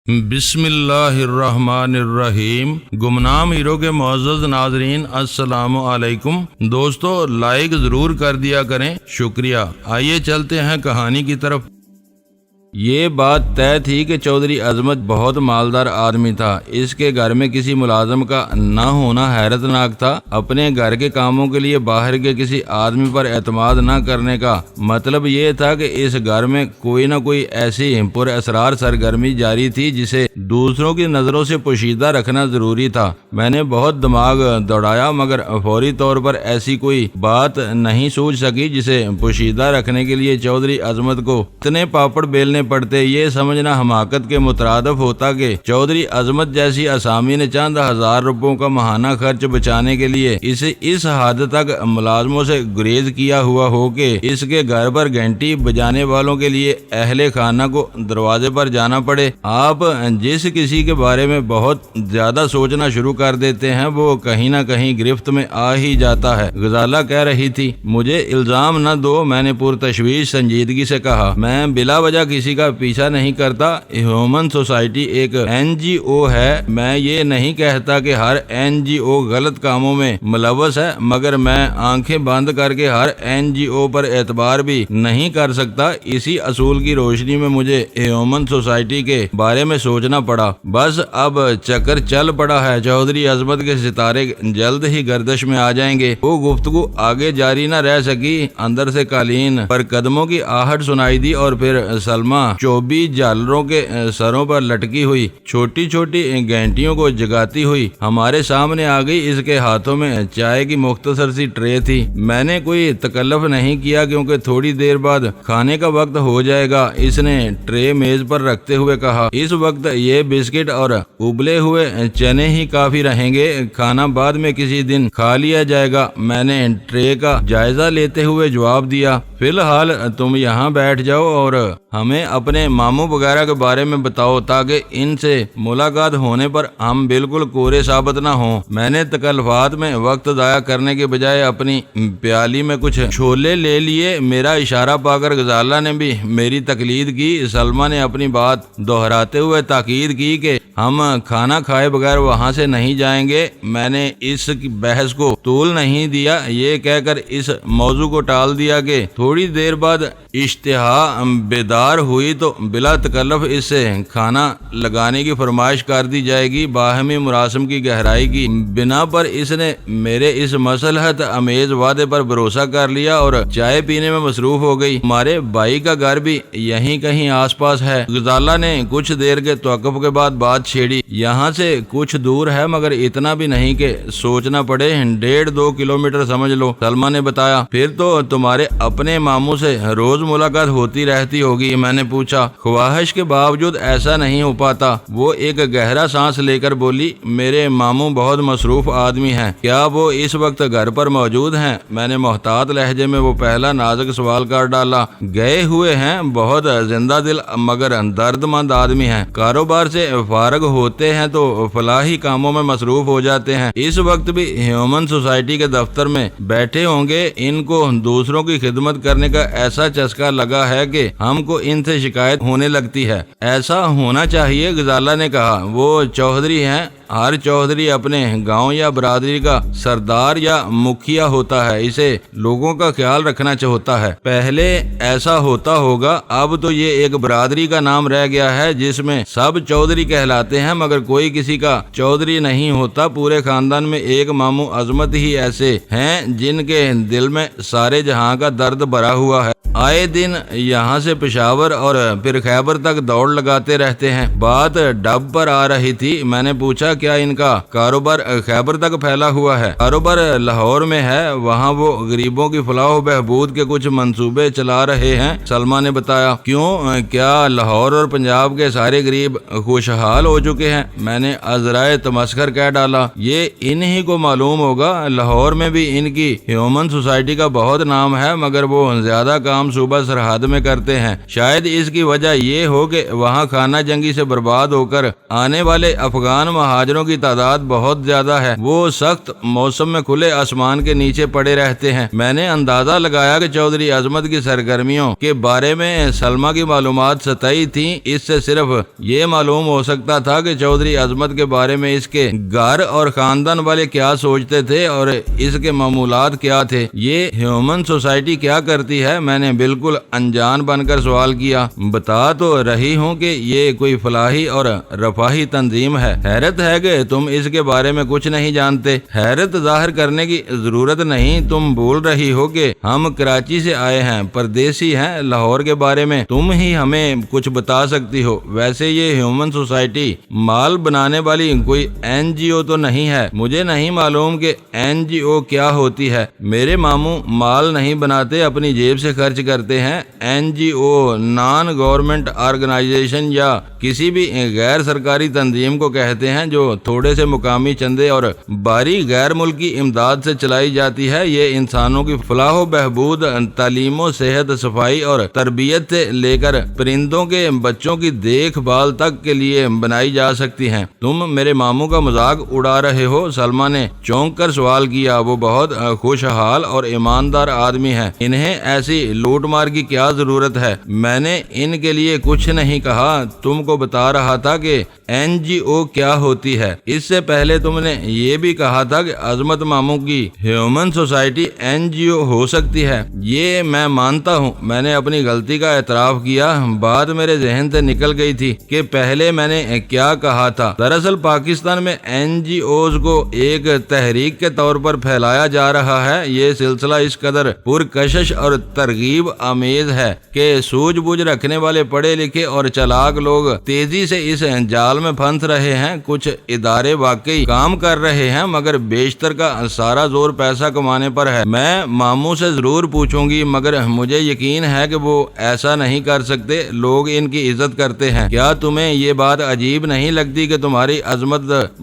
بسم اللہ الرحمن الرحیم۔ گمنام ہیرو کے معزز ناظرین السلام علیکم۔ دوستو لائک ضرور کر دیا کریں، شکریہ۔ آئیے چلتے ہیں کہانی کی طرف۔ یہ بات طے تھی کہ چودھری عظمت بہت مالدار آدمی تھا۔ اس کے گھر میں کسی ملازم کا نہ ہونا حیرت ناک تھا۔ اپنے گھر کے کاموں کے لیے باہر کے کسی آدمی پر اعتماد نہ کرنے کا مطلب یہ تھا کہ اس گھر میں کوئی نہ کوئی ایسی پر اسرار سرگرمی جاری تھی جسے دوسروں کی نظروں سے پوشیدہ رکھنا ضروری تھا۔ میں نے بہت دماغ دوڑایا مگر فوری طور پر ایسی کوئی بات نہیں سوچ سکی جسے پوشیدہ رکھنے کے لیے چودھری عظمت کو اتنے پاپڑ بیلنے پڑتے۔ یہ سمجھنا حماقت کے مترادف ہوتا کہ چودھری عظمت جیسی اسامی نے چند ہزار روپوں کا ماہانہ خرچ بچانے کے لیے اسے اس حد تک ملازموں سے گریز کیا ہوا ہو کہ اس کے گھر پر گھنٹی بجانے والوں کے لیے اہل خانہ کو دروازے پر جانا پڑے۔ آپ جس کسی کے بارے میں بہت زیادہ سوچنا شروع کر دیتے ہیں وہ کہیں نہ کہیں گرفت میں آ ہی جاتا ہے۔ غزالہ کہہ رہی تھی، مجھے الزام نہ دو، میں نے پرتشویش سنجیدگی سے کہا۔ میں بلا وجہ کسی کا پیچھا نہیں کرتا۔ ہیومن سوسائٹی ایک NGO ہے۔ میں یہ نہیں کہتا کہ ہر NGO غلط کاموں میں ملوث ہے، مگر میں آنکھیں بند کر کے ہر NGO پر اعتبار بھی نہیں کر سکتا۔ اسی اصول کی روشنی میں مجھے ہیومن سوسائٹی کے بارے میں سوچنا پڑا۔ بس اب چکر چل پڑا ہے۔ چودھری عظمت کے ستارے جلد ہی گردش میں آ جائیں گے۔ وہ گفتگو آگے جاری نہ رہ سکی۔ اندر سے قالین پر قدموں کی آہٹ سنائی دی اور پھر سلمہ چوبی جالروں کے سروں پر لٹکی ہوئی چھوٹی چھوٹی گھنٹیوں کو جگاتی ہوئی ہمارے سامنے آ گئی۔ اس کے ہاتھوں میں چائے کی مختصر سی ٹرے تھی۔ میں نے کوئی تکلف نہیں کیا کیونکہ تھوڑی دیر بعد کھانے کا وقت ہو جائے گا۔ اس نے ٹرے میز پر رکھتے ہوئے کہا، اس وقت یہ بسکٹ اور ابلے ہوئے چنے ہی کافی رہیں گے، کھانا بعد میں کسی دن کھا لیا جائے گا۔ میں نے ٹرے کا جائزہ لیتے ہوئے جواب دیا، فی الحال تم یہاں بیٹھ جاؤ اور ہمیں اپنے ماموں وغیرہ کے بارے میں بتاؤ تاکہ ان سے ملاقات ہونے پر ہم بالکل کورے ثابت نہ ہوں۔ میں نے تکلفات میں وقت ضائع کرنے کے بجائے اپنی پیالی میں کچھ چھولے لے لیے۔ میرا اشارہ پا کر غزالہ نے بھی میری تقلید کی۔ سلمہ نے اپنی بات دہراتے ہوئے تاکید کی کہ ہم کھانا کھائے بغیر وہاں سے نہیں جائیں گے۔ میں نے اس بحث کو طول نہیں دیا، یہ کہہ کر اس موضوع کو ٹال دیا کہ تھوڑی دیر بعد اشتہا بیدار ہوئی تو بلا تکلف اس سے کھانا لگانے کی فرمائش کر دی جائے گی۔ باہمی مراسم کی گہرائی کی بنا پر اس نے میرے اس مصلحت امیز وعدے پر بھروسہ کر لیا اور چائے پینے میں مصروف ہو گئی۔ ہمارے بھائی کا گھر بھی یہیں کہیں آس پاس ہے۔ غزالہ نے کچھ دیر کے توقف کے بعد بات چھیڑی، یہاں سے کچھ دور ہے مگر اتنا بھی نہیں کہ سوچنا پڑے، 1.5-2 کلومیٹر سمجھ لو۔ سلمہ نے بتایا، پھر تو تمہارے اپنے ماموں سے روز ملاقات ہوتی رہتی ہوگی؟ میں نے پوچھا۔ خواہش کے باوجود ایسا نہیں ہو پاتا۔ وہ ایک گہرا سانس لے کر بولی، میرے ماموں بہت مصروف آدمی ہیں۔ کیا وہ اس وقت گھر پر موجود ہیں؟ میں نے محتاط لہجے میں وہ پہلا نازک سوال کر ڈالا۔ گئے ہوئے ہیں، بہت زندہ دل مگر درد مند آدمی ہیں۔ کاروبار سے فارغ ہوتے ہیں تو فلاحی کاموں میں مصروف ہو جاتے ہیں۔ اس وقت بھی ہیومن سوسائٹی کے دفتر میں بیٹھے ہوں گے۔ ان کو دوسروں کی خدمت کرنے کا ایسا چسکا لگا ہے کہ ہم کو ان سے شکایت ہونے لگتی ہے۔ ایسا ہونا چاہیے، غزالہ نے کہا۔ وہ چودھری ہیں، ہر چودھری اپنے گاؤں یا برادری کا سردار یا مکھیا ہوتا ہے، اسے لوگوں کا خیال رکھنا ہوتا ہے۔ پہلے ایسا ہوتا ہوگا، اب تو یہ ایک برادری کا نام رہ گیا ہے جس میں سب چودھری کہلاتے ہیں مگر کوئی کسی کا چودھری نہیں ہوتا۔ پورے خاندان میں ایک ماموں عظمت ہی ایسے ہیں جن کے دل میں سارے جہاں کا درد بھرا ہوا ہے۔ آئے دن یہاں سے پشاور اور پھر خیبر تک دوڑ لگاتے رہتے ہیں۔ بات ڈب پر آ رہی تھی۔ میں نے پوچھا، کیا ان کا کاروبار خیبر تک پھیلا ہوا ہے؟ کاروبار لاہور میں ہے، وہاں وہ غریبوں کی فلاح و بہبود کے کچھ منصوبے چلا رہے ہیں۔ سلمہ نے بتایا۔ کیوں، کیا لاہور اور پنجاب کے سارے غریب خوشحال ہو چکے ہیں؟ میں نے عذرائے تمسخر کہہ ڈالا، یہ انہی کو معلوم ہوگا۔ لاہور میں بھی ان کی ہیومن سوسائٹی کا بہت نام ہے مگر وہ زیادہ کام صوبہ سرحد میں کرتے ہیں۔ شاید اس کی وجہ یہ ہو کہ وہاں خانہ جنگی سے برباد ہو کر آنے والے افغان مہاجر مہاجروں کی تعداد بہت زیادہ ہے، وہ سخت موسم میں کھلے آسمان کے نیچے پڑے رہتے ہیں۔ میں نے اندازہ لگایا کہ چودھری عظمت کی سرگرمیوں کے بارے میں سلمیٰ کی معلومات سطحی تھیں۔ اس سے صرف یہ معلوم ہو سکتا تھا کہ چودھری عظمت کے بارے میں اس کے گھر اور خاندان والے کیا سوچتے تھے اور اس کے معمولات کیا تھے۔ یہ ہیومن سوسائٹی کیا کرتی ہے؟ میں نے بالکل انجان بن کر سوال کیا۔ بتا تو رہی ہوں کہ یہ کوئی فلاحی اور رفاہی تنظیم ہے۔ حیرت ہے کہ تم اس کے بارے میں کچھ نہیں جانتے۔ حیرت ظاہر کرنے کی ضرورت نہیں، تم بول رہی ہو کہ ہم کراچی سے آئے ہیں، پردیسی ہیں، لاہور کے بارے میں تم ہی ہمیں کچھ بتا سکتی ہو۔ ویسے یہ ہیومن سوسائٹی مال بنانے والی کوئی این جی او تو نہیں ہے؟ مجھے نہیں معلوم کہ این جی او کیا ہوتی ہے۔ میرے ماموں مال نہیں بناتے، اپنی جیب سے خرچ کرتے ہیں۔ این جی او نان گورنمنٹ آرگنائزیشن یا کسی بھی غیر سرکاری تنظیم کو کہتے ہیں جو تھوڑے سے مقامی چندے اور باری غیر ملکی امداد سے چلائی جاتی ہے۔ یہ انسانوں کی فلاح و بہبود، تعلیم و صحت، صفائی اور تربیت سے لے کر پرندوں کے بچوں کی دیکھ بھال تک کے لیے بنائی جا سکتی ہیں۔ تم میرے ماموں کا مذاق اڑا رہے ہو؟ سلمیٰ نے چونک کر سوال کیا۔ وہ بہت خوشحال اور ایماندار آدمی ہے، انہیں ایسی لوٹ مار کی کیا ضرورت ہے؟ میں نے ان کے لیے کچھ نہیں کہا، تم کو بتا رہا تھا کہ این جی او کیا ہوتی ہے۔ اس سے پہلے تم نے یہ بھی کہا تھا کہ عظمت ماموں کی ہیومن سوسائٹی این جی او ہو سکتی ہے۔ یہ میں مانتا ہوں، میں نے اپنی غلطی کا اعتراف کیا۔ بات میرے ذہن سے نکل گئی تھی کہ پہلے میں نے کیا کہا تھا۔ دراصل پاکستان میں این جی اوز کو ایک تحریک کے طور پر پھیلایا جا رہا ہے۔ یہ سلسلہ اس قدر پرکشش اور ترغیب آمیز ہے کہ سوجھ بوجھ رکھنے والے پڑھے لکھے اور چالاک لوگ تیزی سے اس جال میں پھنس رہے ہیں۔ کچھ ادارے واقعی کام کر رہے ہیں، مگر بیشتر کا سارا زور پیسہ کمانے پر ہے۔ میں ماموں سے ضرور پوچھوں گی، مگر مجھے یقین ہے کہ وہ ایسا نہیں کر سکتے۔ لوگ ان کی عزت کرتے ہیں۔ کیا تمہیں یہ بات عجیب نہیں لگتی کہ تمہاری عظمت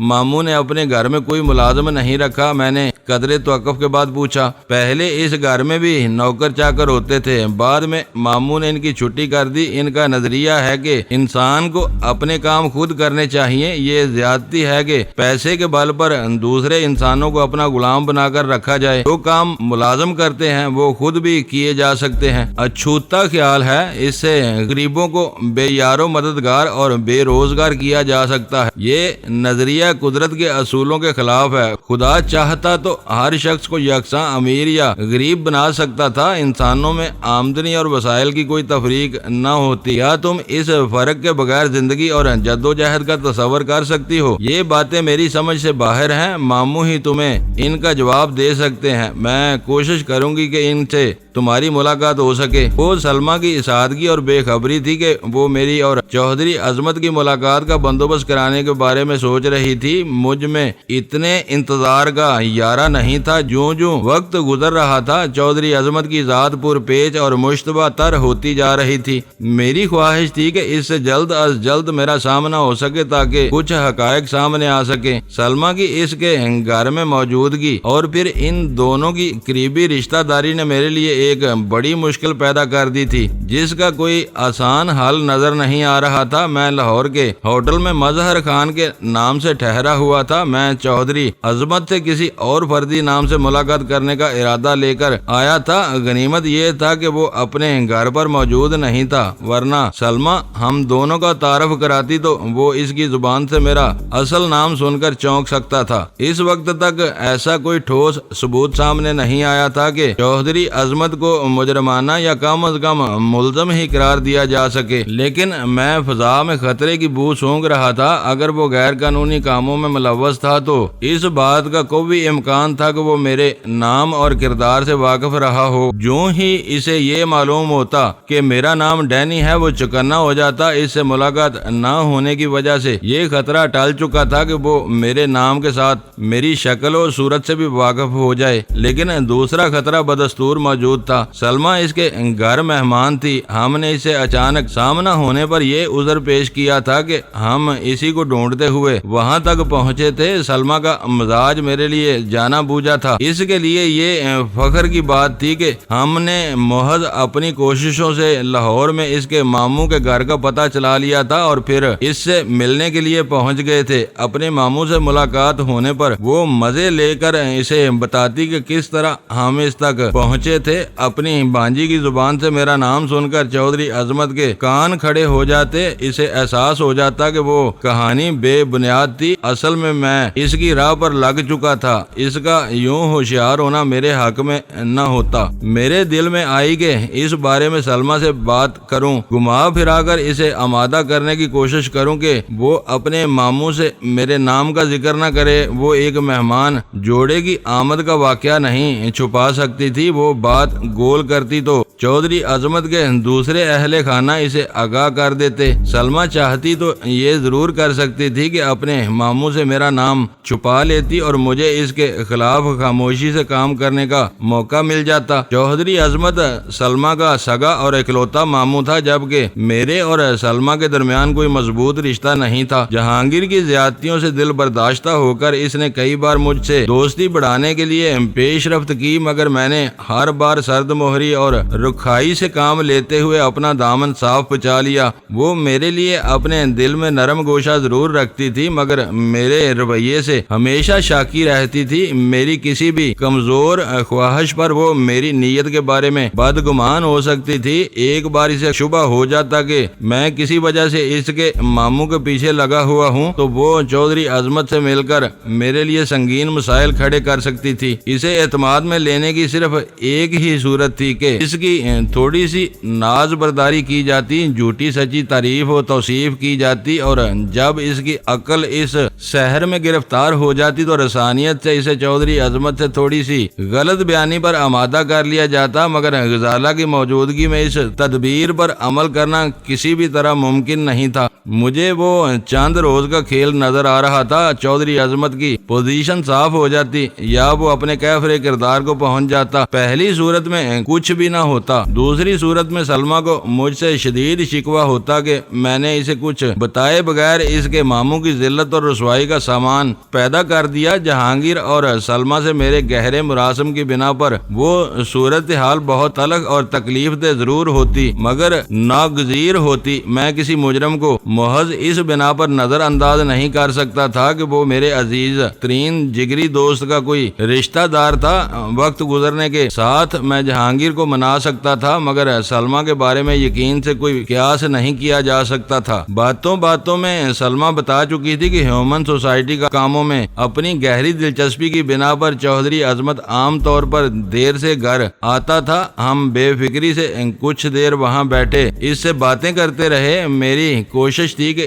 ماموں نے اپنے گھر میں کوئی ملازم نہیں رکھا؟ میں نے قدرے توقف کے بعد پوچھا۔ پہلے اس گھر میں بھی نوکر چاکر ہوتے تھے، بعد میں ماموں نے ان کی چھٹی کر دی۔ ان کا نظریہ ہے کہ انسان کو اپنے کام خود کرنے چاہیے۔ یہ زیادتی ہے کہ پیسے کے بل پر دوسرے انسانوں کو اپنا غلام بنا کر رکھا جائے۔ جو کام ملازم کرتے ہیں وہ خود بھی کیے جا سکتے ہیں۔ اچھوتا خیال ہے، اس سے غریبوں کو بے یارو مددگار اور بے روزگار کیا جا سکتا ہے۔ یہ نظریہ قدرت کے اصولوں کے خلاف ہے۔ خدا چاہتا تو ہر شخص کو یکساں امیر یا غریب بنا سکتا تھا، انسانوں میں آمدنی اور وسائل کی کوئی تفریق نہ ہوتی۔ کیا تم اس فرق کے بغیر زندگی اور جدوجہد کا تصور کر سکتی ہو؟ یہ باتیں میری سمجھ سے باہر ہیں، ماموں ہی تمہیں ان کا جواب دے سکتے ہیں۔ میں کوشش کروں گی کہ ان سے تمہاری ملاقات ہو سکے۔ وہ سلمیٰ کی سادگی اور بے خبری تھی کہ وہ میری اور چودھری عظمت کی ملاقات کا بندوبست کرانے کے بارے میں سوچ رہی تھی۔ مجھ میں اتنے انتظار کا یارہ نہیں تھا۔ جوں جوں وقت گزر رہا تھا، چودھری عظمت کی ذات پر پیچ اور مشتبہ تر ہوتی جا رہی تھی۔ میری خواہش تھی کہ اس سے جلد از جلد میرا سامنا ہو سکے تاکہ کچھ حقائق سامنے آ سکے۔ سلمیٰ کی اس کے گھر میں موجودگی اور پھر ان دونوں کی قریبی رشتہ داری نے میرے لیے ایک بڑی مشکل پیدا کر دی تھی، جس کا کوئی آسان حل نظر نہیں آ رہا تھا۔ میں لاہور کے ہوٹل میں مظہر خان کے نام سے ٹھہرا ہوا تھا۔ میں چودھری عظمت سے کسی اور فردی نام سے ملاقات کرنے کا ارادہ لے کر آیا تھا۔ غنیمت یہ تھا کہ وہ اپنے گھر پر موجود نہیں تھا، ورنہ سلمیٰ ہم دونوں کا تعارف کراتی تو وہ اس کی زبان سے میرا اصل نام سن کر چونک سکتا تھا۔ اس وقت تک ایسا کوئی ٹھوس ثبوت سامنے نہیں آیا تھا کہ چودھری عظمت کو مجرمانہ یا کم از کم ملزم ہی قرار دیا جا سکے، لیکن میں فضا میں خطرے کی بو سونگ رہا تھا۔ اگر وہ غیر قانونی کاموں میں ملوث تھا تو اس بات کا کوئی امکان تھا کہ وہ میرے نام اور کردار سے واقف رہا ہو۔ جو ہی اسے یہ معلوم ہوتا کہ میرا نام ڈینی ہے، وہ چکنا ہو جاتا۔ اس سے ملاقات نہ ہونے کی وجہ سے یہ خطرہ ٹل چکا تھا کہ وہ میرے نام کے ساتھ میری شکل و صورت سے بھی واقف ہو جائے، لیکن دوسرا خطرہ بدستور موجود تھا۔ سلمہ اس کے گھر مہمان تھی۔ ہم نے اسے اچانک سامنا ہونے پر یہ عذر پیش کیا تھا کہ ہم اسی کو ڈھونڈتے ہوئے وہاں تک پہنچے تھے۔ سلمہ کا مزاج میرے لیے جانا بوجھا تھا، اس کے لیے یہ فخر کی بات تھی کہ ہم نے محض اپنی کوششوں سے لاہور میں اس کے ماموں کے گھر کا پتہ چلا لیا تھا اور پھر اس سے ملنے کے لیے پہنچ گئے تھے۔ اپنے ماموں سے ملاقات ہونے پر وہ مزے لے کر اسے بتاتی کہ کس طرح ہم اس تک پہنچے تھے۔ اپنی بانجی کی زبان سے میرا نام سن کر چودھری عظمت کے کان کھڑے ہو جاتے۔ اسے احساس ہو جاتا کہ وہ کہانی بے بنیاد تھی۔ اصل میں اس کی راہ پر لگ چکا تھا۔ اس کا یوں ہوشیار ہونا میرے حق میں نہ ہوتا۔ میرے دل میں آئی کہ اس بارے میں سلمہ سے بات کروں، گھما پھرا کر اسے آمادہ کرنے کی کوشش کروں کہ وہ اپنے ماموں سے میرے نام کا ذکر نہ کرے۔ وہ ایک مہمان جوڑے کی آمد کا واقعہ نہیں چھپا سکتی تھی۔ وہ بات گول کرتی تو چودھری عظمت کے دوسرے اہل خانہ اسے آگاہ کر دیتے۔ سلمہ چاہتی تو یہ ضرور کر سکتی تھی کہ اپنے ماموں سے میرا نام چھپا لیتی اور مجھے اس کے خلاف خاموشی سے کام کرنے کا موقع مل جاتا۔ چودھری عظمت سلمہ کا سگا اور اکلوتا ماموں تھا، جبکہ میرے اور سلمہ کے درمیان کوئی مضبوط رشتہ نہیں تھا۔ جہانگیر کی زیادتیوں سے دل برداشتہ ہو کر اس نے کئی بار مجھ سے دوستی بڑھانے کے لیے پیش رفت کی، مگر میں نے ہر بار سرد مہری اور رکھائی سے کام لیتے ہوئے اپنا دامن صاف بچا لیا۔ وہ میرے لیے اپنے دل میں نرم گوشہ ضرور رکھتی تھی، مگر میرے رویے سے ہمیشہ شاکی رہتی تھی۔ میری کسی بھی کمزور خواہش پر وہ میری نیت کے بارے میں بدگمان ہو سکتی تھی۔ ایک بار اسے شبہ ہو جاتا کہ میں کسی وجہ سے اس کے ماموں کے پیچھے لگا ہوا ہوں تو وہ چودھری عظمت سے مل کر میرے لیے سنگین مسائل کھڑے کر سکتی تھی۔ اسے اعتماد میں لینے کی صرف ایک ہی صورت تھی کہ اس کی تھوڑی سی ناز برداری کی جاتی، جھوٹی سچی تعریف و توصیف کی جاتی، اور جب اس کی عقل اس سحر میں گرفتار ہو جاتی تو رسانیت سے اسے چودھری عظمت سے تھوڑی سی غلط بیانی پر آمادہ کر لیا جاتا۔ مگر غزالہ کی موجودگی میں اس تدبیر پر عمل کرنا کسی بھی طرح ممکن نہیں تھا۔ مجھے وہ چند روز کا کھیل نظر آ رہا تھا۔ چودھری عظمت کی پوزیشن صاف ہو جاتی، یا وہ اپنے کیفر کردار کو پہنچ جاتا۔ پہلی صورت میں کچھ بھی نہ ہوتا، دوسری صورت میں سلمہ کو مجھ سے شدید شکوہ ہوتا کہ میں نے اسے کچھ بتائے بغیر اس کے ماموں کی ذلت اور رسوائی کا سامان پیدا کر دیا۔ جہانگیر اور سلمہ سے میرے گہرے مراسم کی بنا پر وہ صورتحال بہت تلخ اور تکلیف دہ ضرور ہوتی، مگر ناگزیر ہوتی۔ میں کسی مجرم کو محض اس بنا پر نظر انداز نہیں کر سکتا تھا کہ وہ میرے عزیز ترین جگری دوست کا کوئی رشتہ دار تھا۔ وقت گزرنے کے ساتھ میں جہانگیر کو منا سکتا تھا، مگر سلمہ کے بارے میں یقین سے کوئی قیاس نہیں کیا جا سکتا تھا۔ باتوں باتوں میں سلمہ بتا چکی تھی کہ ہیومن سوسائٹی کا کاموں میں اپنی گہری دلچسپی کی بنا پر چودھری عظمت عام طور پر دیر سے گھر آتا تھا۔ ہم بے فکری سے کچھ دیر وہاں بیٹھے اس سے باتیں کرتے رہے۔ میری کوشش تھی کہ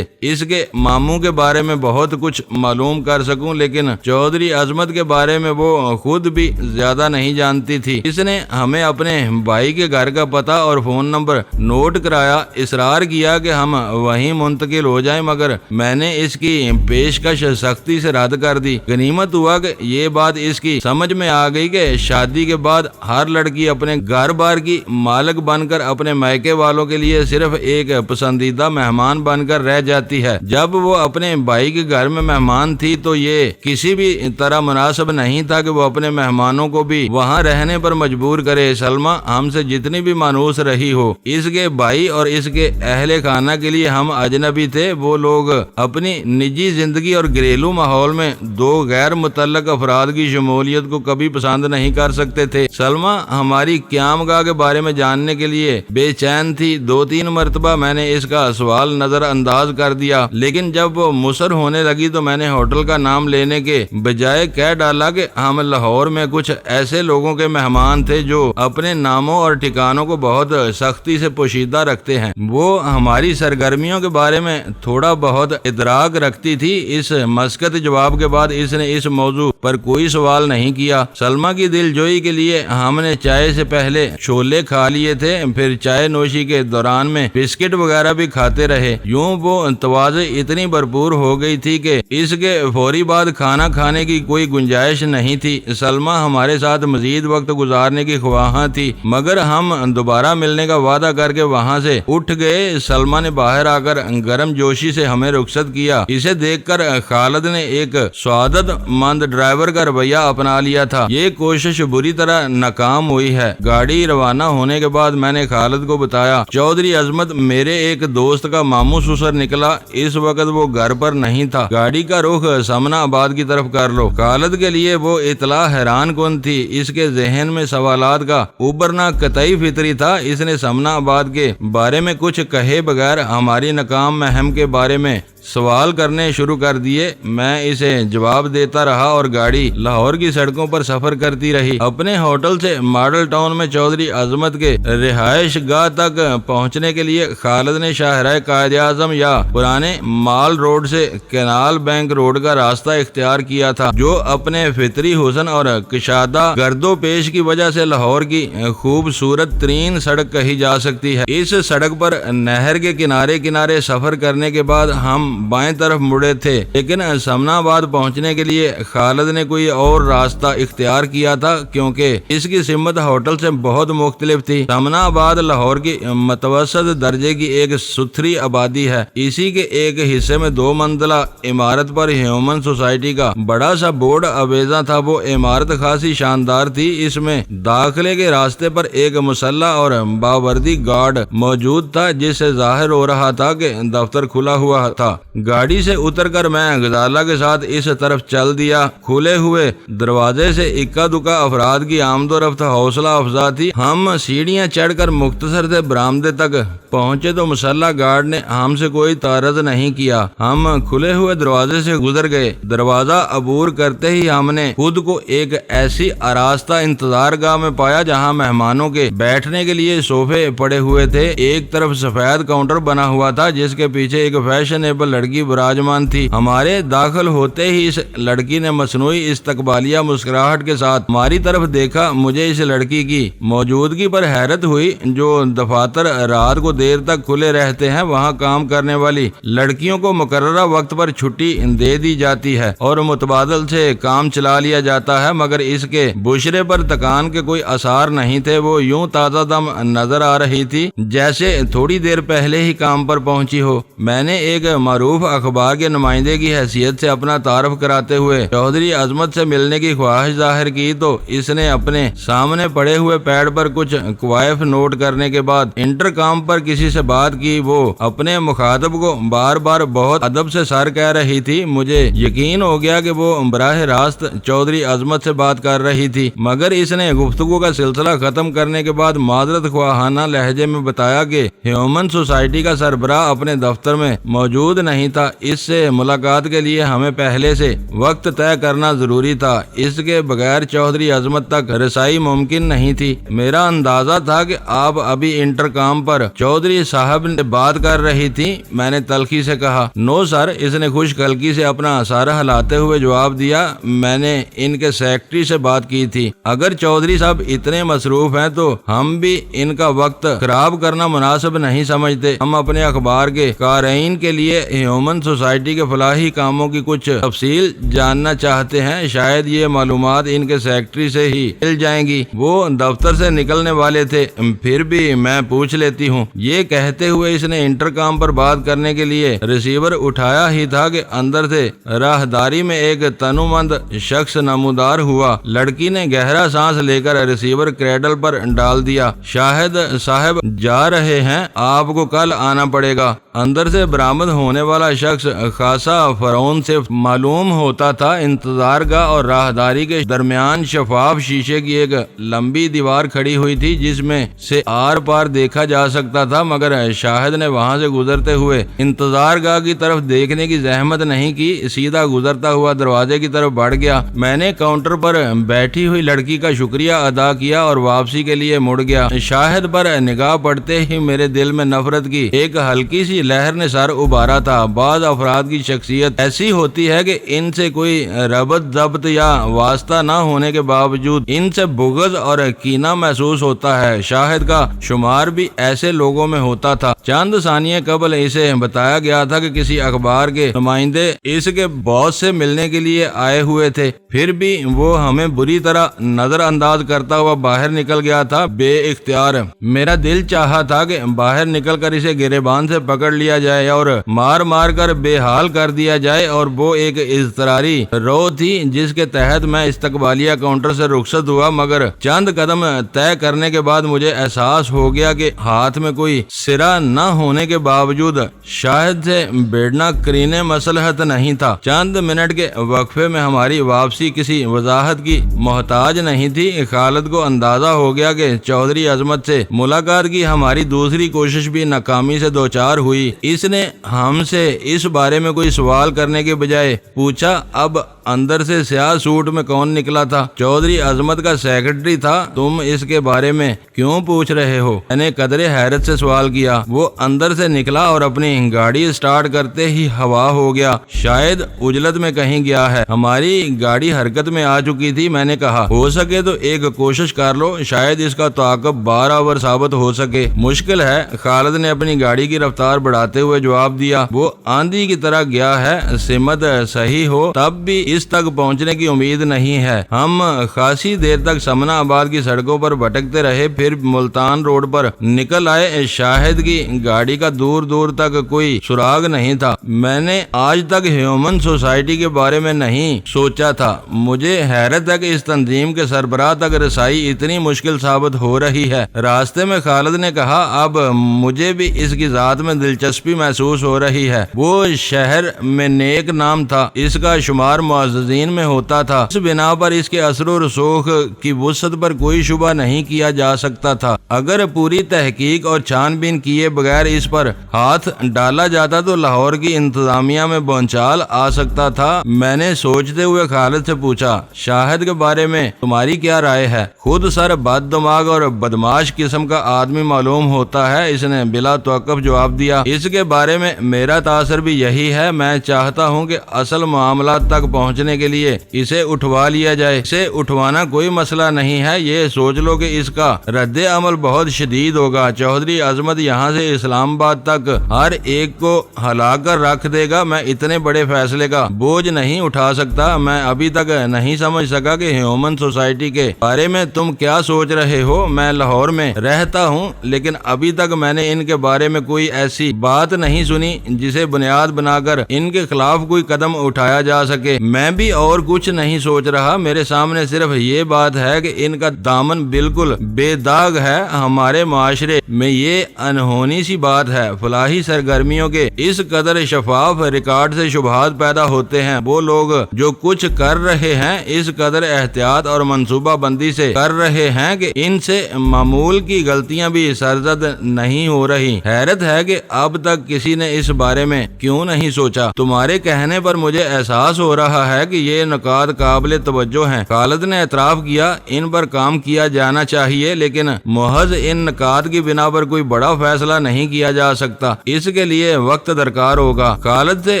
اس کے ماموں کے بارے میں بہت کچھ معلوم کر سکوں، لیکن چودھری عظمت کے بارے میں وہ خود بھی زیادہ نہیں جانتی تھی۔ اس نے ہمیں اپنے بھائی کے گھر کا پتہ اور فون نمبر نوٹ کرایا، اصرار کیا کہ ہم وہیں منتقل ہو جائیں، مگر میں نے اس کی پیشکش سختی سے رد کر دی۔ غنیمت ہوا کہ یہ بات اس کی سمجھ میں آ گئی کہ شادی کے بعد ہر لڑکی اپنے گھر بار کی مالک بن کر اپنے میکے والوں کے لیے صرف ایک پسندیدہ مہمان بن کر رہ جاتی ہے۔ جب وہ اپنے بھائی کے گھر میں مہمان تھی تو یہ کسی بھی طرح مناسب نہیں تھا کہ وہ اپنے مہمانوں کو بھی وہاں رہنے پر مجبور کرے۔ سلمہ ہم سے جتنی بھی مانوس رہی ہو، اس کے بھائی اور اس کے اہل خانہ کے لیے ہم اجنبی تھے۔ وہ لوگ اپنی نجی زندگی اور گھریلو ماحول میں دو غیر متعلق افراد کی شمولیت کو کبھی پسند نہیں کر سکتے تھے۔ سلمہ ہماری قیام گاہ کے بارے میں جاننے کے لیے بے چین تھی۔ 2-3 مرتبہ میں نے اس کا سوال نظر انداز کر دیا، لیکن جب وہ مصر ہونے لگی تو میں نے ہوٹل کا نام لینے کے بجائے کہہ ڈالا کہ ہم لاہور میں کچھ ایسے لوگوں کے مہمان تھے جو اپنے ناموں اور ٹھکانوں کو بہت سختی سے پوشیدہ رکھتے ہیں۔ وہ ہماری سرگرمیوں کے بارے میں تھوڑا بہت ادراک رکھتی تھی۔ اس مسکت جواب کے بعد اس نے اس موضوع پر کوئی سوال نہیں کیا۔ سلمہ کی دل جوئی کے لیے ہم نے چائے سے پہلے چھولے کھا لیے تھے، پھر چائے نوشی کے دوران میں بسکٹ وغیرہ بھی کھاتے رہے۔ یوں وہ توازن اتنی بھرپور ہو گئی تھی کہ اس کے فوری بعد کھانا کھانے کی کوئی گنجائش نہیں تھی۔ سلمہ ہمارے ساتھ مزید وقت گزار گزارنے کی خواہاں تھی، مگر ہم دوبارہ ملنے کا وعدہ کر کے وہاں سے اٹھ گئے۔ سلمہ نے باہر آ کر گرم جوشی سے ہمیں رخصت کیا۔ اسے دیکھ کر خالد نے ایک سعادت مند ڈرائیور کا رویہ اپنا لیا تھا۔ یہ کوشش بری طرح ناکام ہوئی ہے۔ گاڑی روانہ ہونے کے بعد میں نے خالد کو بتایا، چودھری عظمت میرے ایک دوست کا ماموں سسر نکلا، اس وقت وہ گھر پر نہیں تھا، گاڑی کا رخ سمنا آباد کی طرف کر لو۔ خالد کے لیے وہ اطلاع حیران کن تھی، اس کے ذہن میں سوالات کا ابھرنا قطعی فطری تھا۔ اس نے سمنا آباد کے بارے میں کچھ کہے بغیر ہماری ناکام مہم کے بارے میں سوال کرنے شروع کر دیے۔ میں اسے جواب دیتا رہا اور گاڑی لاہور کی سڑکوں پر سفر کرتی رہی۔ اپنے ہوٹل سے ماڈل ٹاؤن میں چودھری عظمت کے رہائش گاہ تک پہنچنے کے لیے خالد نے شاہراہ قائد اعظم یا پرانے مال روڈ سے کینال بینک روڈ کا راستہ اختیار کیا تھا، جو اپنے فطری حسن اور کشادہ گرد و پیش کی وجہ سے لاہور کی خوبصورت ترین سڑک کہی جا سکتی ہے۔ اس سڑک پر نہر کے کنارے کنارے سفر کرنے کے بعد ہم بائیں طرف مڑے تھے، لیکن سمنا آباد پہنچنے کے لیے خالد نے کوئی اور راستہ اختیار کیا تھا، کیونکہ اس کی سمت ہوٹل سے بہت مختلف تھی۔ سمنا آباد لاہور کی متوسط درجے کی ایک ستھری آبادی ہے۔ اسی کے ایک حصے میں 2 منزلہ عمارت پر ہیومن سوسائٹی کا بڑا سا بورڈ آویزاں تھا۔ وہ عمارت خاصی شاندار تھی۔ اس میں داخلے کے راستے پر ایک مسلح اور باوردی گارڈ موجود تھا، جس سے ظاہر ہو رہا تھا کہ دفتر کھلا ہوا تھا۔ گاڑی سے اتر کر میں غزالہ کے ساتھ اس طرف چل دیا۔ کھلے ہوئے دروازے سے اکا دکا افراد کی آمد و رفت حوصلہ افزا تھی۔ ہم سیڑھیاں چڑھ کر مختصر سے برآمدے تک پہنچے تو مسلح گارڈ نے ہم سے کوئی تعارض نہیں کیا۔ ہم کھلے ہوئے دروازے سے گزر گئے۔ دروازہ عبور کرتے ہی ہم نے خود کو ایک ایسی آراستہ انتظار گاہ میں پایا جہاں مہمانوں کے بیٹھنے کے لیے صوفے پڑے ہوئے تھے۔ ایک طرف سفید کاؤنٹر بنا ہوا تھا، جس کے پیچھے ایک فیشنیبل لڑکی براجمان تھی۔ ہمارے داخل ہوتے ہی اس لڑکی نے مصنوعی استقبالیہ مسکراہٹ کے ساتھ ہماری طرف دیکھا۔ مجھے اس لڑکی کی موجودگی پر حیرت ہوئی۔ جو دفاتر رات کو دیر تک کھلے رہتے ہیں، وہاں کام کرنے والی لڑکیوں کو مقررہ وقت پر چھٹی دے دی جاتی ہے اور متبادل سے کام چلا لیا جاتا ہے، مگر اس کے بشرے پر تکان کے کوئی آثار نہیں تھے۔ وہ یوں تازہ دم نظر آ رہی تھی جیسے تھوڑی دیر پہلے ہی کام پر پہنچی ہو۔ میں نے ایک معروف اخبار کے نمائندے کی حیثیت سے اپنا تعارف کراتے ہوئے چودھری عظمت سے ملنے کی خواہش ظاہر کی تو اس نے اپنے سامنے پڑے ہوئے پیڈ پر کچھ کوائف نوٹ کرنے کے بعد انٹرکام پر کسی سے بات کی۔ وہ اپنے مخاطب کو بار بار بہت ادب سے سر کہہ رہی تھی۔ مجھے یقین ہو گیا کہ وہ براہ راست چودھری عظمت سے بات کر رہی تھی، مگر اس نے گفتگو کا سلسلہ ختم کرنے کے بعد معذرت خواہانہ لہجے میں بتایا کہ ہیومن سوسائٹی کا سربراہ اپنے دفتر میں موجود نہیں تھا۔ اس سے ملاقات کے لیے ہمیں پہلے سے وقت طے کرنا ضروری تھا۔ اس کے بغیر چودھری عظمت تک رسائی ممکن نہیں تھی۔ میرا اندازہ تھا کہ آپ ابھی انٹرکام پر چودھری صاحب نے بات کر رہی تھی، میں نے تلخی سے کہا۔ نو سر، اس نے خوش قلقی سے اپنا سارا ہلاتے ہوئے جواب دیا، میں نے ان کے سیکرٹری سے بات کی تھی۔ اگر چودھری صاحب اتنے مصروف ہیں تو ہم بھی ان کا وقت خراب کرنا مناسب نہیں سمجھتے۔ ہم اپنے اخبار کے قارئین کے لیے ہیومن سوسائٹی کے فلاحی کاموں کی کچھ تفصیل جاننا چاہتے ہیں، شاید یہ معلومات ان کے سیکرٹری سے ہی مل جائیں گی۔ وہ دفتر سے نکلنے والے تھے، پھر بھی میں پوچھ لیتی ہوں۔ یہ کہتے ہوئے اس نے انٹرکام پر بات کرنے کے لیے ریسیور اٹھایا ہی تھا کہ اندر سے راہداری میں ایک تنومند شخص نمودار ہوا۔ لڑکی نے گہرا سانس لے کر ریسیور کریڈل پر ڈال دیا۔ شاہد صاحب جا رہے ہیں، آپ کو کل آنا پڑے گا۔ اندر سے برآمد ہونے والا شخص خاصا فرعون سے معلوم ہوتا تھا۔ انتظار گاہ اور راہداری کے درمیان شفاف شیشے کی ایک لمبی دیوار کھڑی ہوئی تھی، جس میں سے آر پار دیکھا جا سکتا تھا، مگر شاہد نے وہاں سے گزرتے ہوئے انتظار گاہ کی طرف دیکھنے کی زحمت نہیں کی، سیدھا گزرتا ہوا دروازے کی طرف بڑھ گیا۔ میں نے کاؤنٹر پر بیٹھی ہوئی لڑکی کا شکریہ ادا کیا اور واپسی کے لیے مڑ گیا۔ شاہد پر نگاہ پڑتے ہی میرے دل میں نفرت کی ایک ہلکی سی لہر نے سر ابھارا تھا۔ طرح بعض افراد کی شخصیت ایسی ہوتی ہے کہ ان سے کوئی ربط ضبط یا واسطہ نہ ہونے کے باوجود ان سے بغض اور کینہ محسوس ہوتا ہے۔ شاہد کا شمار بھی ایسے لوگوں میں ہوتا تھا۔ چند ثانیے قبل اسے بتایا گیا تھا کہ کسی اخبار کے نمائندے اس کے باس سے ملنے کے لیے آئے ہوئے تھے، پھر بھی وہ ہمیں بری طرح نظر انداز کرتا ہوا باہر نکل گیا تھا۔ بے اختیار میرا دل چاہا تھا کہ باہر نکل کر اسے گریبان سے پکڑ لیا جائے اور مار مار کر بے حال کر دیا جائے، اور وہ ایک اضطراری رو تھی جس کے تحت میں استقبالیہ کاؤنٹر سے رخصت ہوا، مگر چند قدم طے کرنے کے بعد مجھے احساس ہو گیا کہ ہاتھ میں کوئی سرا نہ ہونے کے باوجود شاہد سے بیڑنا کرینِ مصلحت نہیں تھا۔ چند منٹ کے وقفے میں ہماری واپسی کسی وضاحت کی محتاج نہیں تھی۔ خالد کو اندازہ ہو گیا کہ چودھری عظمت سے ملاقات کی ہماری دوسری کوشش بھی ناکامی سے دوچار ہوئی۔ اس نے ہم سے اس بارے میں کوئی سوال کرنے کے بجائے پوچھا، اب اندر سے سیاہ سوٹ میں کون نکلا تھا؟ چودھری عظمت کا سیکرٹری تھا۔ تم اس کے بارے میں کیوں پوچھ رہے ہو؟ میں نے قدرے حیرت سے سوال کیا۔ وہ اندر سے نکلا اور اپنی گاڑی سٹارٹ کرتے ہی ہوا ہو گیا، شاید عجلت میں کہیں گیا ہے۔ ہماری گاڑی حرکت میں آ چکی تھی۔ میں نے کہا، ہو سکے تو ایک کوشش کر لو، شاید اس کا تعاقب برابر ثابت ہو سکے۔ مشکل ہے، خالد نے اپنی گاڑی کی رفتار بڑھاتے ہوئے جواب دیا۔ وہ آندھی کی طرح گیا ہے، سمت صحیح ہو تب بھی اس تک پہنچنے کی امید نہیں ہے۔ ہم خاصی دیر تک سمنا آباد کی سڑکوں پر بھٹکتے رہے، پھر ملتان روڈ پر نکل آئے۔ شاہد کی گاڑی کا دور دور تک کوئی سراغ نہیں تھا۔ میں نے آج تک ہیومن سوسائٹی کے بارے میں نہیں سوچا تھا۔ مجھے حیرت ہے کہ اس تنظیم کے سربراہ تک رسائی اتنی مشکل ثابت ہو رہی ہے۔ راستے میں خالد نے کہا، اب مجھے بھی اس کی ذات میں دلچسپی محسوس ہو رہی ہے۔ وہ شہر میں نیک نام تھا، اس کا شمار معززین میں ہوتا تھا۔ اس بنا پر اس کے اثر و رسوخ کی وسعت پر کوئی شبہ نہیں کیا جا سکتا تھا۔ اگر پوری تحقیق اور چھان بین کیے بغیر اس پر ہاتھ ڈالا جاتا تو لاہور کی انتظامیہ میں بونچال آ سکتا تھا۔ میں نے سوچتے ہوئے خالد سے پوچھا، شاہد کے بارے میں تمہاری کیا رائے ہے؟ خود سر بد دماغ اور بدماش قسم کا آدمی معلوم ہوتا ہے، اس نے بلا توقف جواب دیا۔ اس کے بارے میں میرا تاثر بھی یہی ہے۔ میں چاہتا ہوں کہ اصل معاملات تک پہنچنے کے لیے اسے اٹھوا لیا جائے۔ اسے اٹھوانا کوئی مسئلہ نہیں ہے، یہ سوچ لو کہ اس کا رد عمل بہت شدید ہوگا۔ چودھری عظمت یہاں سے اسلام آباد تک ہر ایک کو ہلا کر رکھ دے گا۔ میں اتنے بڑے فیصلے کا بوجھ نہیں اٹھا سکتا۔ میں ابھی تک نہیں سمجھ سکا کہ ہیومن سوسائٹی کے بارے میں تم کیا سوچ رہے ہو۔ میں لاہور میں رہتا ہوں، لیکن ابھی تک میں نے ان کے بارے میں کوئی ایسی بات نہیں سنی جسے بنیاد بنا کر ان کے خلاف کوئی قدم اٹھایا جا سکے۔ میں بھی اور کچھ نہیں سوچ رہا، میرے سامنے صرف یہ بات ہے کہ ان کا دامن بالکل بے داغ ہے۔ ہمارے معاشرے میں یہ انہونی سی بات ہے، فلاحی سرگرمیوں کے اس قدر شفاف ریکارڈ سے شبہات پیدا ہوتے ہیں۔ وہ لوگ جو کچھ کر رہے ہیں اس قدر احتیاط اور منصوبہ بندی سے کر رہے ہیں کہ ان سے معمول کی غلطیاں بھی سرزد نہیں ہو رہی۔ حیرت ہے کہ اب تک کسی نے اس بارے میں کیوں نہیں سوچا۔ تمہارے کہنے پر مجھے احساس ہو رہا ہے کہ یہ نکات قابل توجہ ہیں۔ خالد نے اعتراف کیا، ان پر کام کیا جانا چاہیے، لیکن محض ان نکات کی بنا پر کوئی بڑا فیصلہ نہیں کیا جا سکتا۔ اس کے لیے وقت درکار ہوگا۔ خالد سے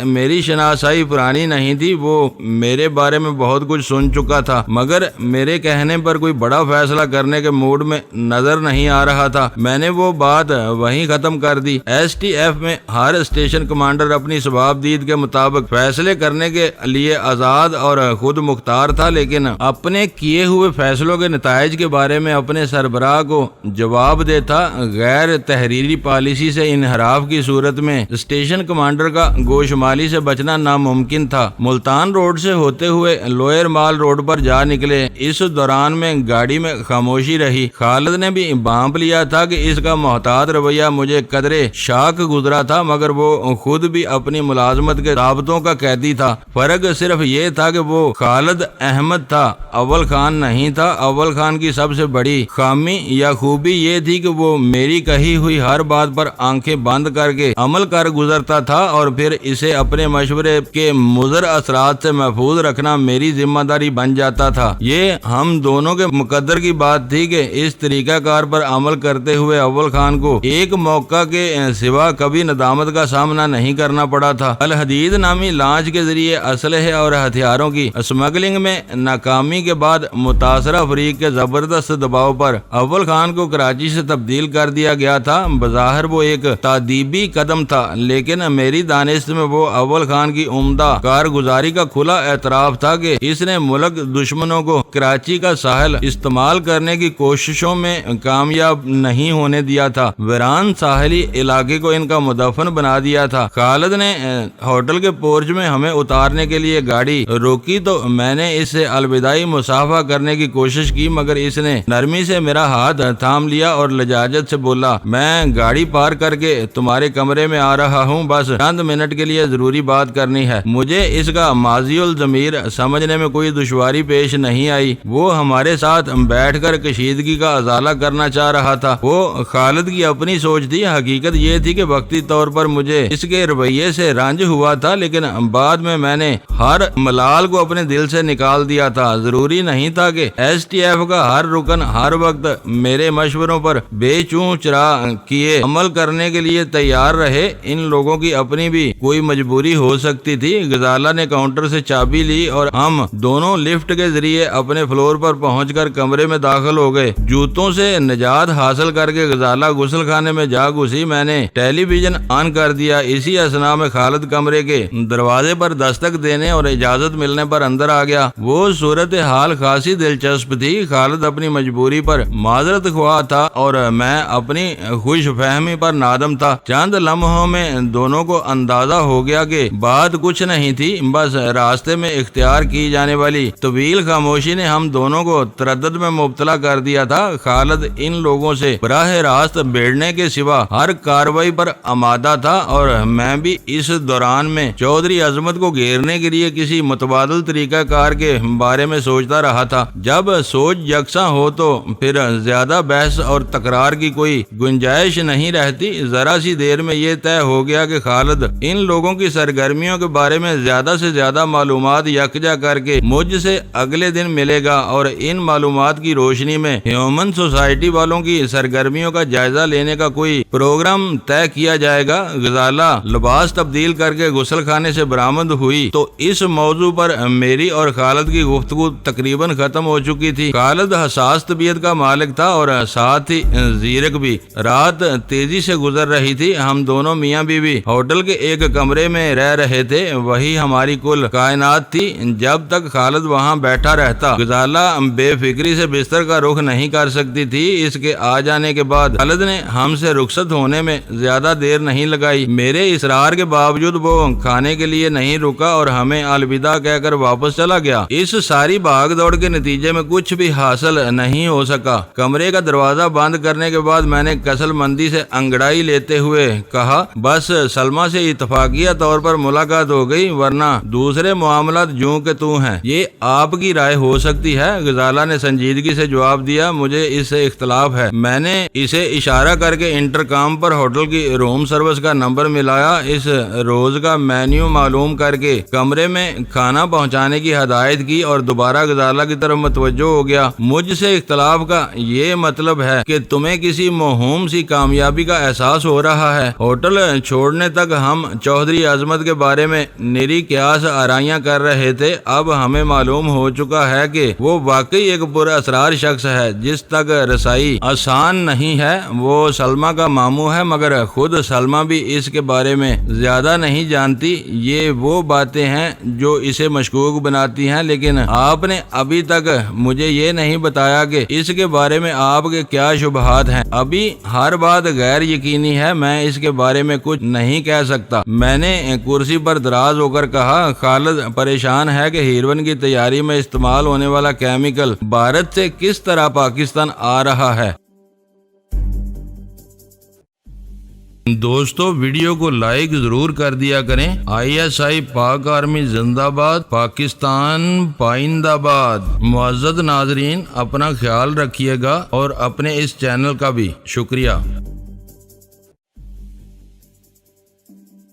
میری شناسائی پرانی نہیں تھی، وہ میرے بارے میں بہت کچھ سن چکا تھا، مگر میرے کہنے پر کوئی بڑا فیصلہ کرنے کے موڈ میں نظر نہیں آ رہا تھا۔ میں نے وہ بات وہیں ختم کر دی۔ ایس ٹی ایف میں ہر اسٹیشن کمانڈر اپنی ثوابدید کے مطابق فیصلے کرنے کے لیے آزاد اور خود مختار تھا، لیکن اپنے کیے ہوئے فیصلوں کے نتائج کے بارے میں اپنے سربراہ کو جواب دیتا۔ غیر تحریری پالیسی سے انحراف کی صورت میں اسٹیشن کمانڈر کا گوشمالی سے بچنا ناممکن تھا۔ ملتان روڈ سے ہوتے ہوئے لوئر مال روڈ پر جا نکلے۔ اس دوران میں گاڑی میں خاموشی رہی۔ خالد نے بھی بانپ لیا تھا کہ اس کا محتاط رویہ مجھے قدرے شاک گزرا تھا، مگر وہ خود بھی اپنی ملازمت کے ضابطوں کا قیدی تھا۔ فرق صرف صرف یہ تھا کہ وہ خالد احمد تھا، اول خان نہیں تھا۔ اول خان کی سب سے بڑی خامی یا خوبی یہ تھی کہ وہ میری کہی ہوئی ہر بات پر آنکھیں بند کر کے عمل کر گزرتا تھا، اور پھر اسے اپنے مشورے کے مضر اثرات سے محفوظ رکھنا میری ذمہ داری بن جاتا تھا۔ یہ ہم دونوں کے مقدر کی بات تھی کہ اس طریقہ کار پر عمل کرتے ہوئے اول خان کو ایک موقع کے سوا کبھی ندامت کا سامنا نہیں کرنا پڑا تھا۔ الحدید نامی لانچ کے ذریعے اسلحے اور ہتھیاروں کی اسمگلنگ میں ناکامی کے بعد متاثرہ فریق کے زبردست دباؤ پر اول خان کو کراچی سے تبدیل کر دیا گیا تھا۔ بظاہر وہ ایک تادیبی قدم تھا، لیکن میری دانست میں وہ اول خان کی عمدہ کارگزاری کا کھلا اعتراف تھا کہ اس نے ملک دشمنوں کو کراچی کا ساحل استعمال کرنے کی کوششوں میں کامیاب نہیں ہونے دیا تھا۔ ویران ساحلی علاقے کو ان کا مدفن بنا دیا تھا۔ خالد نے ہوٹل کے پورچ میں ہمیں اتارنے کے لیے گاڑی روکی تو میں نے اس سے الوداعی مصافحہ کرنے کی کوشش کی، مگر اس نے نرمی سے میرا ہاتھ تھام لیا اور لجاجت سے بولا، میں گاڑی پار کر کے تمہارے کمرے میں آ رہا ہوں، بس چند منٹ کے لیے ضروری بات کرنی ہے۔ مجھے اس کا ماضی الضمیر سمجھنے میں کوئی دشواری پیش نہیں آئی۔ وہ ہمارے ساتھ بیٹھ کر کشیدگی کا ازالہ کرنا چاہ رہا تھا۔ وہ خالد کی اپنی سوچ تھی۔ حقیقت یہ تھی کہ وقتی طور پر مجھے اس کے رویے سے رنج ہوا تھا، لیکن بعد میں نے ہر ملال کو اپنے دل سے نکال دیا تھا۔ ضروری نہیں تھا کہ ایس ٹی ایف کا ہر رکن ہر وقت میرے مشوروں پر بے چوں چرا کیے عمل کرنے کے لیے تیار رہے۔ ان لوگوں کی اپنی بھی کوئی مجبوری ہو سکتی تھی۔ غزالہ نے کاؤنٹر سے چابی لی اور ہم دونوں لفٹ کے ذریعے اپنے فلور پر پہنچ کر کمرے میں داخل ہو گئے۔ جوتوں سے نجات حاصل کر کے غزالہ غسل خانے میں جا گھسی۔ میں نے ٹیلی ویژن آن کر دیا۔ اسی اثنا میں خالد کمرے کے دروازے پر دستک دینے اور اجازت ملنے پر اندر آ گیا۔ وہ صورتحال خاصی دلچسپ تھی۔ خالد اپنی مجبوری پر معذرت خواہ تھا اور میں اپنی خوش فہمی پر نادم تھا۔ چند لمحوں میں دونوں کو اندازہ ہو گیا کہ بات کچھ نہیں تھی، بس راستے میں اختیار کی جانے والی طویل خاموشی نے ہم دونوں کو تردد میں مبتلا کر دیا تھا۔ خالد ان لوگوں سے براہ راست بیڑنے کے سوا ہر کاروائی پر آمادہ تھا، اور میں بھی اس دوران میں چودھری عظمت کو گھیرنے کے لیے کسی متبادل طریقہ کار کے بارے میں سوچتا رہا تھا۔ جب سوچ یکساں ہو تو پھر زیادہ بحث اور تکرار کی کوئی گنجائش نہیں رہتی۔ ذرا سی دیر میں یہ طے ہو گیا کہ خالد ان لوگوں کی سرگرمیوں کے بارے میں زیادہ سے زیادہ معلومات یکجا کر کے مجھ سے اگلے دن ملے گا، اور ان معلومات کی روشنی میں ہیومن سوسائٹی والوں کی سرگرمیوں کا جائزہ لینے کا کوئی پروگرام طے کیا جائے گا۔ غزالہ لباس تبدیل کر کے غسل خانے سے برآمد ہوئی تو اس موضوع پر میری اور خالد کی گفتگو تقریباً ختم ہو چکی تھی۔ خالد حساس طبیعت کا مالک تھا اور ساتھ ہی زیرک بھی۔ رات تیزی سے گزر رہی تھی۔ ہم دونوں میاں بیوی ہوٹل کے ایک کمرے میں رہ رہے تھے۔ وہی ہماری کل کائنات تھی۔ جب تک خالد وہاں بیٹھا رہتا، غزالہ بے فکری سے بستر کا رخ نہیں کر سکتی تھی۔ اس کے آ جانے کے بعد خالد نے ہم سے رخصت ہونے میں زیادہ دیر نہیں لگائی۔ میرے اصرار کے باوجود وہ کھانے کے لیے نہیں رکا اور ہمیں الوداع کہہ کر واپس چلا گیا۔ اس ساری بھاگ دوڑ کے نتیجے میں کچھ بھی حاصل نہیں ہو سکا۔ کمرے کا دروازہ بند کرنے کے بعد میں نے کسل مندی سے انگڑائی لیتے ہوئے کہا، بس سلمہ سے اتفاقیہ طور پر ملاقات ہو گئی، ورنہ دوسرے معاملات جوں کہ تو ہیں۔ یہ آپ کی رائے ہو سکتی ہے۔ غزالہ نے سنجیدگی سے جواب دیا، مجھے اس سے اختلاف ہے۔ میں نے اسے اشارہ کر کے انٹرکام پر ہوٹل کی روم سروس کا نمبر ملایا، اس روز کا مینیو معلوم کر کے کمرے میں کھانا پہنچانے کی ہدایت کی اور دوبارہ غزالہ کی طرف متوجہ ہو گیا۔ مجھ سے اختلاف کا یہ مطلب ہے کہ تمہیں کسی موہوم سی کامیابی کا احساس ہو رہا ہے۔ ہوٹل چھوڑنے تک ہم چودھری عظمت کے بارے میں نری قیاس آرائیاں کر رہے تھے۔ اب ہمیں معلوم ہو چکا ہے کہ وہ واقعی ایک پر اسرار شخص ہے جس تک رسائی آسان نہیں ہے۔ وہ سلمہ کا ماموں ہے، مگر خود سلمہ بھی اس کے بارے میں زیادہ نہیں جانتی۔ یہ وہ باتیں ہیں جو اسے مشکوک بناتی ہیں، لیکن آپ نے ابھی تک مجھے یہ نہیں بتایا کہ اس کے بارے میں آپ کے کیا شبہات ہیں۔ ابھی ہر بات غیر یقینی ہے، میں اس کے بارے میں کچھ نہیں کہہ سکتا۔ میں نے کرسی پر دراز ہو کر کہا، خالد پریشان ہے کہ ہیروئن کی تیاری میں استعمال ہونے والا کیمیکل بھارت سے کس طرح پاکستان آ رہا ہے۔ دوستو ویڈیو کو لائک ضرور کر دیا کریں۔ ISI پاک آرمی زندہ باد، پاکستان پائندہ باد۔ معزز ناظرین، اپنا خیال رکھیے گا اور اپنے اس چینل کا بھی شکریہ۔